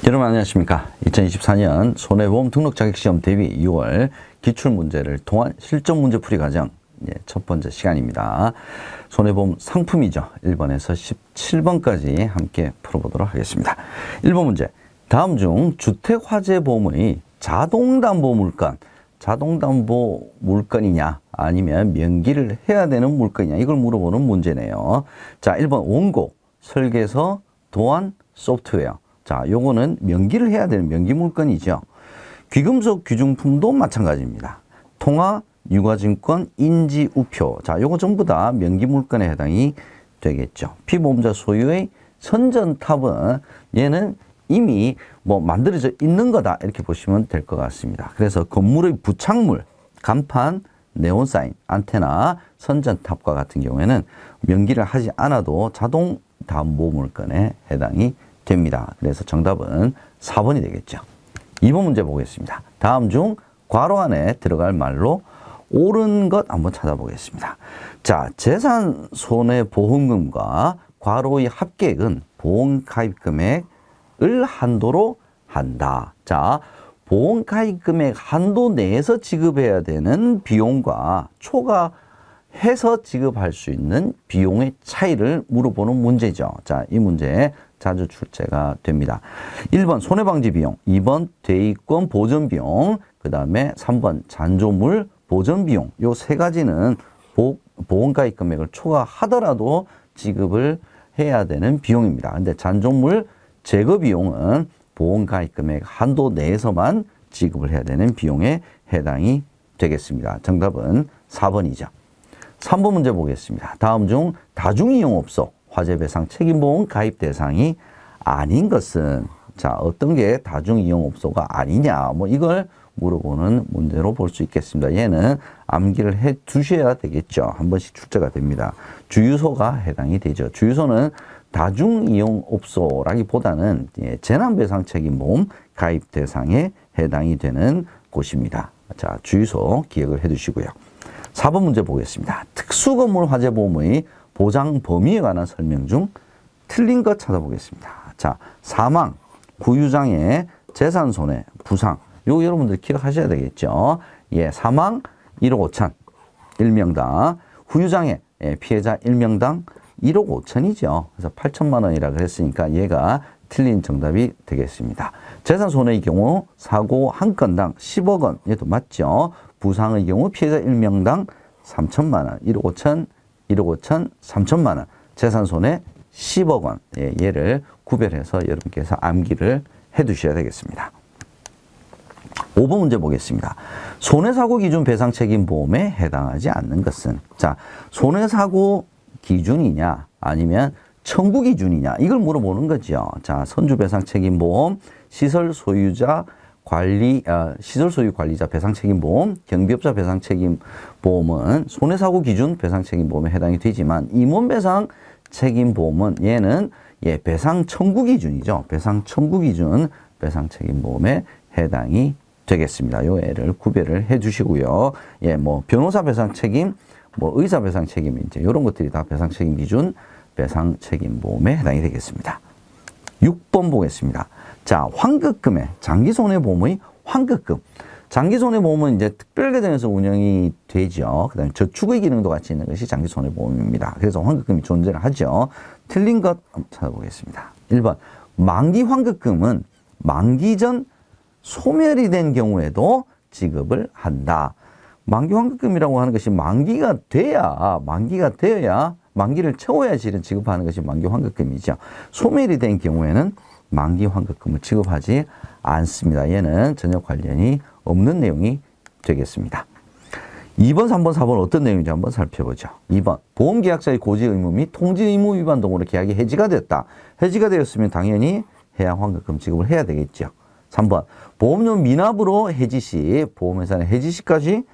여러분 안녕하십니까. 2024년 손해보험 등록 자격시험 대비 6월 기출문제를 통한 실전문제 풀이 과정 첫 번째 시간입니다. 손해보험 상품이죠. 1번에서 17번까지 함께 풀어보도록 하겠습니다. 1번 문제. 다음 중 주택화재보험의 자동담보물건, 자동담보물건이냐 아니면 명기를 해야 되는 물건이냐 이걸 물어보는 문제네요. 자, 1번 원고, 설계서, 도안, 소프트웨어. 자, 요거는 명기를 해야 되는 명기 물건이죠. 귀금속 귀중품도 마찬가지입니다. 통화, 유가증권, 인지, 우표. 자, 요거 전부 다 명기 물건에 해당이 되겠죠. 피보험자 소유의 선전탑은 얘는 이미 만들어져 있는 거다 이렇게 보시면 될 것 같습니다. 그래서 건물의 부착물, 간판, 네온사인, 안테나, 선전탑과 같은 경우에는 명기를 하지 않아도 자동 담보물건에 해당이 됩니다. 그래서 정답은 4번이 되겠죠. 2번 문제 보겠습니다. 다음 중 괄호 안에 들어갈 말로 옳은 것 한번 찾아보겠습니다. 자, 재산 손해보험금과 괄호의 합계액은 보험 가입 금액을 한도로 한다. 자, 보험 가입 금액 한도 내에서 지급해야 되는 비용과 초과해서 지급할 수 있는 비용의 차이를 물어보는 문제죠. 자, 이 문제 자주 출제가 됩니다. 1번 손해방지 비용, 2번 대위권 보전 비용, 그 다음에 3번 잔조물 보전 비용. 요 세 가지는 보험 가입 금액을 초과하더라도 지급을 해야 되는 비용입니다. 근데 잔조물 제거 비용은 보험 가입 금액 한도 내에서만 지급을 해야 되는 비용에 해당이 되겠습니다. 정답은 4번이죠. 3번 문제 보겠습니다. 다음 중 다중이용업소 화재배상 책임보험 가입 대상이 아닌 것은, 자, 어떤 게 다중이용업소가 아니냐, 이걸 물어보는 문제로 볼 수 있겠습니다. 얘는 암기를 해 두셔야 되겠죠. 한 번씩 출제가 됩니다. 주유소가 해당이 되죠. 주유소는 다중이용업소라기보다는 재난배상 책임보험 가입 대상에 해당이 되는 곳입니다. 자, 주유소 기억을 해 두시고요. 4번 문제 보겠습니다. 특수건물 화재보험의 보장 범위에 관한 설명 중 틀린 것 찾아보겠습니다. 자, 사망, 후유장애, 재산손해, 부상. 요 여러분들 기억하셔야 되겠죠. 예, 사망 1억 5천 1명당, 후유장애 피해자 1명당 1억 5천이죠. 그래서 8천만 원이라 그랬으니까 얘가 틀린 정답이 되겠습니다. 재산손해의 경우 사고 한 건당 10억 원, 얘도 맞죠. 부상의 경우 피해자 1명당 3천만 원, 1억 5천 1억 5천 3천만 원, 재산손해 10억 원. 예, 얘를 구별해서 여러분께서 암기를 해 두셔야 되겠습니다. 5번 문제 보겠습니다. 손해사고 기준 배상책임보험에 해당하지 않는 것은, 자, 손해사고 기준이냐 아니면 청구 기준이냐 이걸 물어보는 거죠. 자, 선주배상책임보험, 시설소유자 시설 소유 관리자 배상책임보험, 경비업자 배상책임보험은 손해사고 기준 배상책임보험에 해당이 되지만 임원배상 책임보험은 얘는 배상 청구 기준이죠. 배상 청구 기준 배상책임보험에 해당이 되겠습니다. 요 애를 구별을 해 주시고요. 변호사 배상책임, 의사 배상책임 이제 이런 것들이 다 배상책임 기준 배상책임보험에 해당이 되겠습니다. 6번 보겠습니다. 자, 환급금의 장기손해보험의 환급금. 장기손해보험은 이제 특별계정에서 운영이 되죠. 그 다음에 저축의 기능도 같이 있는 것이 장기손해보험입니다. 그래서 환급금이 존재를 하죠. 틀린 것 한번 찾아보겠습니다. 1번. 만기 환급금은 만기 전 소멸이 된 경우에도 지급을 한다. 만기 환급금이라고 하는 것이 만기가 되어야, 만기를 채워야 실은 지급하는 것이 만기 환급금이죠. 소멸이 된 경우에는 만기 환급금을 지급하지 않습니다. 얘는 전혀 관련이 없는 내용이 되겠습니다. 2번, 3번, 4번 어떤 내용인지 한번 살펴보죠. 2번, 보험계약자의 고지 의무 및 통지 의무 위반 등으로 계약이 해지가 됐다. 해지가 되었으면 당연히 해약 환급금 지급을 해야 되겠죠. 3번, 보험료 미납으로 해지 시 보험회사는 해지 시까지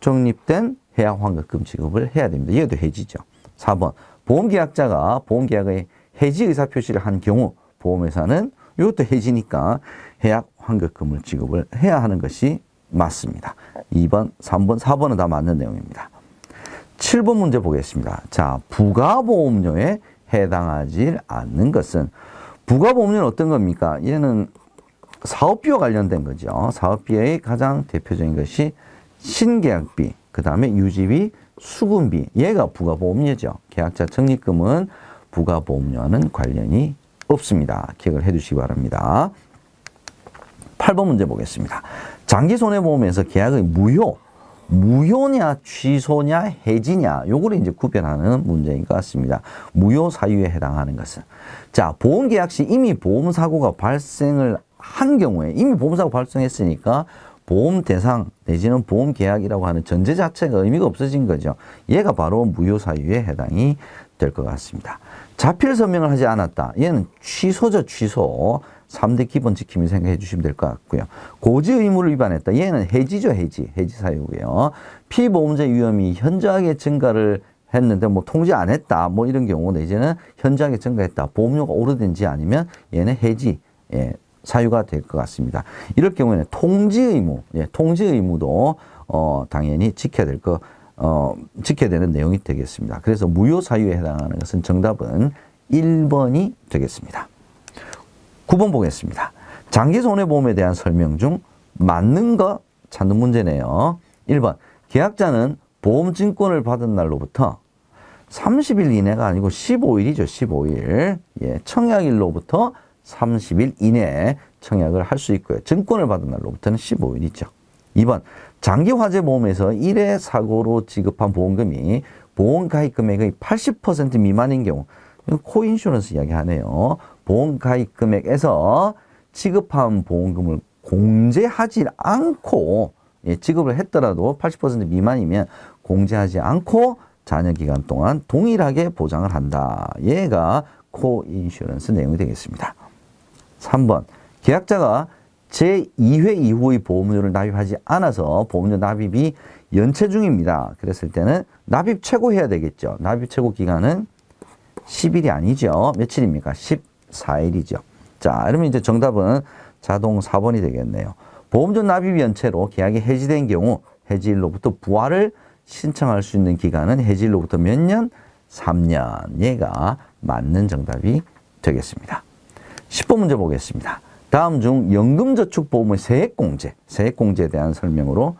적립된 해약 환급금 지급을 해야 됩니다. 이것도 해지죠. 4번, 보험계약자가 보험계약의 해지 의사표시를 한 경우 보험회사는 이것도 해지니까 해약 환급금을 지급을 해야 하는 것이 맞습니다. 2번, 3번, 4번은 다 맞는 내용입니다. 7번 문제 보겠습니다. 자, 부가보험료에 해당하지 않는 것은, 부가보험료는 어떤 겁니까? 얘는 사업비와 관련된 거죠. 사업비의 가장 대표적인 것이 신계약비, 그 다음에 유지비, 수금비, 얘가 부가보험료죠. 계약자 적립금은 부가보험료와는 관련이 없습니다. 기억을 해 두시기 바랍니다. 8번 문제 보겠습니다. 장기손해보험에서 계약의 무효냐, 취소냐, 해지냐, 요거를 이제 구별하는 문제인 것 같습니다. 무효 사유에 해당하는 것은. 자, 보험계약 시 이미 보험사고가 발생을 한 경우에, 이미 보험사고 발생했으니까 보험 대상 내지는 보험계약이라고 하는 전제 자체가 의미가 없어진 거죠. 얘가 바로 무효 사유에 해당이 될 것 같습니다. 자필 서명을 하지 않았다. 얘는 취소죠, 취소. 3대 기본 지킴이 생각해 주시면 될 것 같고요. 고지 의무를 위반했다. 얘는 해지죠, 해지 사유고요. 피보험자 위험이 현저하게 증가를 했는데 뭐 통지 안 했다. 뭐 이런 경우 내지는 현저하게 증가했다. 보험료가 오르든지 아니면 얘는 해지 사유가 될 것 같습니다. 이럴 경우에는 통지 의무, 통지 의무도 당연히 지켜야 되는 내용이 되겠습니다. 그래서 무효 사유에 해당하는 것은 정답은 1번이 되겠습니다. 9번 보겠습니다. 장기손해보험에 대한 설명 중 맞는 거 찾는 문제네요. 1번, 계약자는 보험증권을 받은 날로부터 30일 이내가 아니고 15일이죠. 15일. 청약일로부터 30일 이내에 청약을 할 수 있고요. 증권을 받은 날로부터는 15일이죠. 2번, 장기화재보험에서 1회 사고로 지급한 보험금이 보험가입 금액의 80% 미만인 경우, 코인슈런스 이야기하네요. 보험가입 금액에서 지급한 보험금을 공제하지 않고 지급을 했더라도 80% 미만이면 공제하지 않고 잔여기간 동안 동일하게 보장을 한다. 얘가 코인슈런스 내용이 되겠습니다. 3번, 계약자가 제2회 이후의 보험료를 납입하지 않아서 보험료 납입이 연체 중입니다. 그랬을 때는 납입 최고해야 되겠죠. 납입 최고 기간은 10일이 아니죠. 며칠입니까? 14일이죠. 자, 그러면 이제 정답은 자동 4번이 되겠네요. 보험료 납입 연체로 계약이 해지된 경우 해지일로부터 부활을 신청할 수 있는 기간은 해지일로부터 몇 년? 3년. 얘가 맞는 정답이 되겠습니다. 10번 문제 보겠습니다. 다음 중 연금저축보험의 세액공제에 대한 설명으로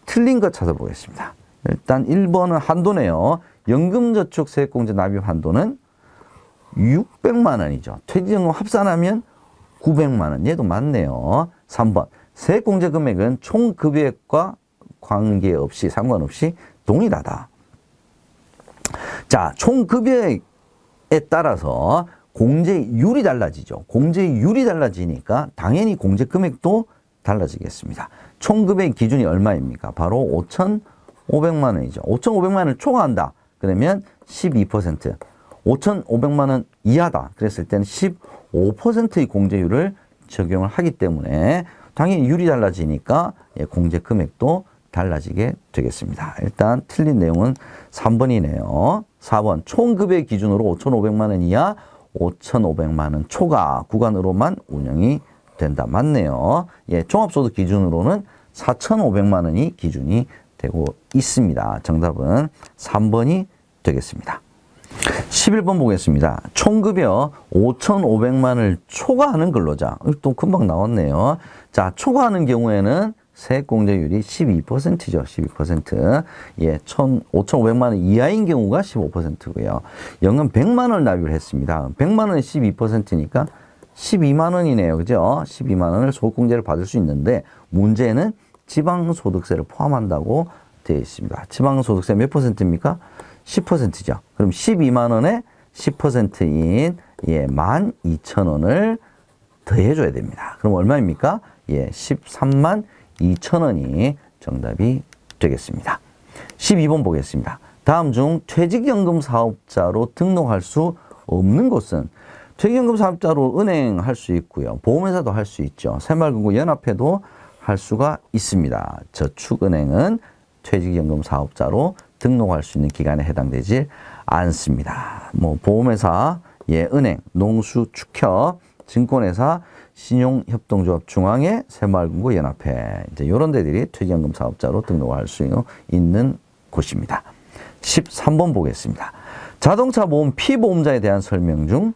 틀린 것 찾아보겠습니다. 일단 1번은 한도네요. 연금저축 세액공제 납입 한도는 600만 원이죠. 퇴직연금 합산하면 900만 원. 얘도 맞네요. 3번, 세액공제 금액은 총 급여액과 관계없이, 상관없이 동일하다. 자, 총 급여액에 따라서 공제율이 달라지죠. 공제율이 달라지니까 당연히 공제 금액도 달라지겠습니다. 총 금액 기준이 얼마입니까? 바로 5,500만 원이죠. 5,500만 원을 초과한다. 그러면 12%. 5,500만 원 이하다. 그랬을 때는 15%의 공제율을 적용을 하기 때문에 당연히 율이 달라지니까 공제 금액도 달라지게 되겠습니다. 일단 틀린 내용은 3번이네요. 4번, 총급의 기준으로 5,500만 원 이하 5,500만 원 초과 구간으로만 운영이 된다. 맞네요. 종합소득 기준으로는 4,500만 원이 기준이 되고 있습니다. 정답은 3번이 되겠습니다. 11번 보겠습니다. 총급여 5,500만 원을 초과하는 근로자. 또 금방 나왔네요. 자, 초과하는 경우에는 세액공제율이 12%죠. 12%. 5,500만 원 이하인 경우가 15%고요. 연금 100만 원을 납입을 했습니다. 100만 원에 12%니까 12만 원이네요. 그죠? 12만 원을 소득공제를 받을 수 있는데 문제는 지방소득세를 포함한다고 되어 있습니다. 지방소득세 몇 %입니까? 10%죠. 그럼 12만 원에 10%인 12,000원을 더해줘야 됩니다. 그럼 얼마입니까? 13만 2천 원이 정답이 되겠습니다. 12번 보겠습니다. 다음 중 퇴직연금 사업자로 등록할 수 없는 곳은 퇴직연금 사업자로 은행 할 수 있고요. 보험회사도 할 수 있죠. 새마을금고연합회도 할 수가 있습니다. 저축은행은 퇴직연금 사업자로 등록할 수 있는 기간에 해당되지 않습니다. 뭐 보험회사, 은행, 농수, 축협, 증권회사, 신용협동조합 중앙회, 새마을금고연합회 이제 이런 데들이 퇴직연금 사업자로 등록할 수 있는 곳입니다. 13번 보겠습니다. 자동차 보험 피보험자에 대한 설명 중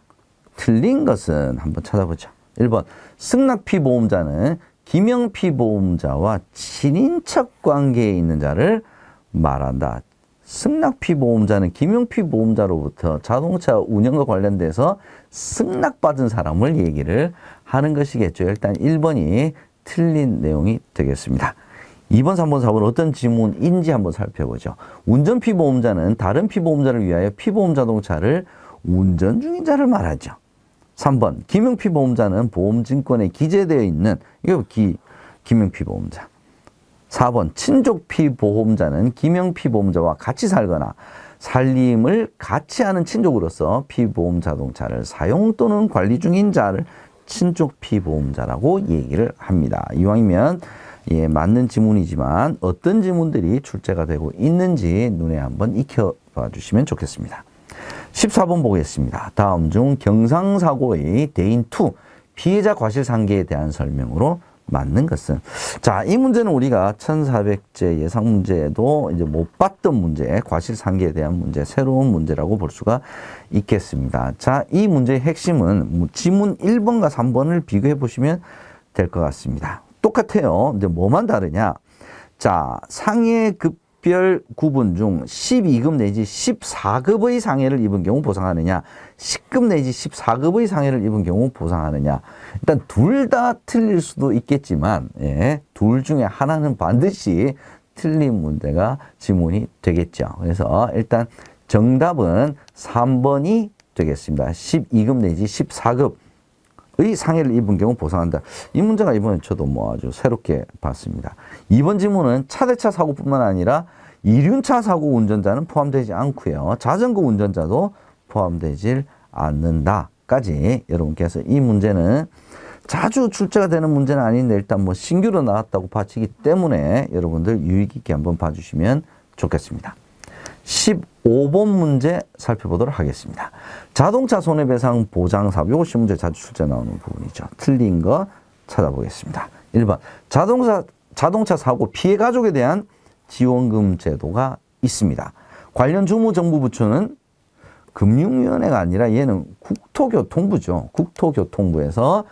틀린 것은 한번 찾아보죠. 1번 승낙피보험자는 기명피보험자와 친인척 관계에 있는 자를 말한다. 승낙피보험자는 기명피보험자로부터 자동차 운영과 관련돼서 승낙받은 사람을 얘기를 하는 것이겠죠. 일단 1번이 틀린 내용이 되겠습니다. 2번, 3번, 4번 어떤 지문인지 한번 살펴보죠. 운전피보험자는 다른 피보험자를 위하여 피보험 자동차를 운전 중인 자를 말하죠. 3번 기명피보험자는 보험증권에 기재되어 있는 이거 기명피보험자. 4번 친족피보험자는 기명피보험자와 같이 살거나 살림을 같이 하는 친족으로서 피보험 자동차를 사용 또는 관리 중인 자를 친족피보험자라고 얘기를 합니다. 이왕이면 맞는 지문이지만 어떤 지문들이 출제가 되고 있는지 눈에 한번 익혀봐 주시면 좋겠습니다. 14번 보겠습니다. 다음 중 경상사고의 대인2 피해자 과실상계에 대한 설명으로 맞는 것은? 자, 이 문제는 우리가 1400제 예상문제에도 이제 못 봤던 문제, 과실상계에 대한 문제, 새로운 문제라고 볼 수가 있겠습니다. 자, 이 문제의 핵심은 지문 1번과 3번을 비교해 보시면 될 것 같습니다. 똑같아요. 근데 뭐만 다르냐? 자, 상해급별 구분 중 12급 내지 14급의 상해를 입은 경우 보상하느냐, 10급 내지 14급의 상해를 입은 경우 보상하느냐. 일단 둘 다 틀릴 수도 있겠지만 둘 중에 하나는 반드시 틀린 문제가 지문이 되겠죠. 그래서 일단 정답은 3번이 되겠습니다. 12급 내지 14급의 상해를 입은 경우 보상한다. 이 문제가 이번에 저도 아주 새롭게 봤습니다. 2번 지문은 차대차 사고뿐만 아니라 이륜차 사고 운전자는 포함되지 않고요. 자전거 운전자도 포함되질 않는다까지 여러분께서 이 문제는 자주 출제가 되는 문제는 아닌데 일단 신규로 나왔다고 봐지기 때문에 여러분들 유익 있게 한번 봐주시면 좋겠습니다. 15번 문제 살펴보도록 하겠습니다. 자동차 손해배상 보장사고, 이거 시문제 자주 출제 나오는 부분이죠. 틀린 거 찾아보겠습니다. 1번 자동차 사고 피해 가족에 대한 지원금 제도가 있습니다. 관련 주무정부부처는 금융위원회가 아니라 얘는 국토교통부죠. 국토교통부에서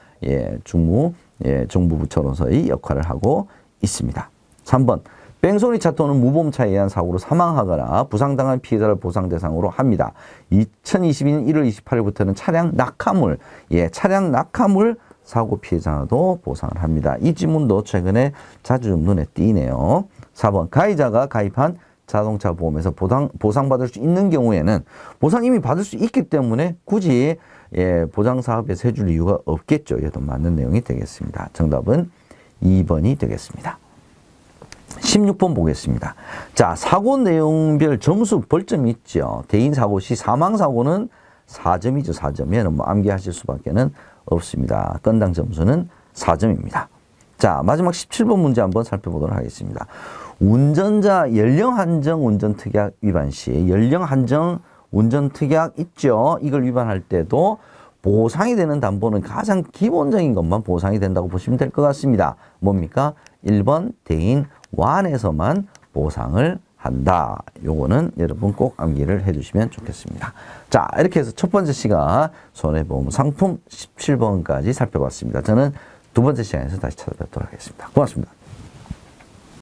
정부부처로서의 역할을 하고 있습니다. 3번 뺑소니차 또는 무보험차에 의한 사고로 사망하거나 부상당한 피해자를 보상 대상으로 합니다. 2022년 1월 28일부터는 차량 낙하물 사고 피해자도 보상을 합니다. 이 지문도 최근에 자주 눈에 띄네요. 4번 가해자가 가입한 자동차 보험에서 보상받을 수 있는 경우에는 보상 이미 받을 수 있기 때문에 굳이 보장사업에서 해줄 이유가 없겠죠. 얘도 맞는 내용이 되겠습니다. 정답은 2번이 되겠습니다. 16번 보겠습니다. 자, 사고 내용별 점수 벌점이 있죠. 대인사고 시 사망사고는 4점이죠. 4점. 얘는 암기하실 수밖에 없습니다. 건당 점수는 4점입니다. 자, 마지막 17번 문제 한번 살펴보도록 하겠습니다. 운전자 연령 한정 운전특약 위반 시 연령 한정 운전특약 있죠. 이걸 위반할 때도 보상이 되는 담보는 가장 기본적인 것만 보상이 된다고 보시면 될 것 같습니다. 뭡니까? 1번 대인 완에서만 보상을 한다. 요거는 여러분 꼭 암기를 해주시면 좋겠습니다. 자, 이렇게 해서 첫 번째 시간 손해보험 상품 17번까지 살펴봤습니다. 저는 두 번째 시간에서 다시 찾아뵙도록 하겠습니다. 고맙습니다.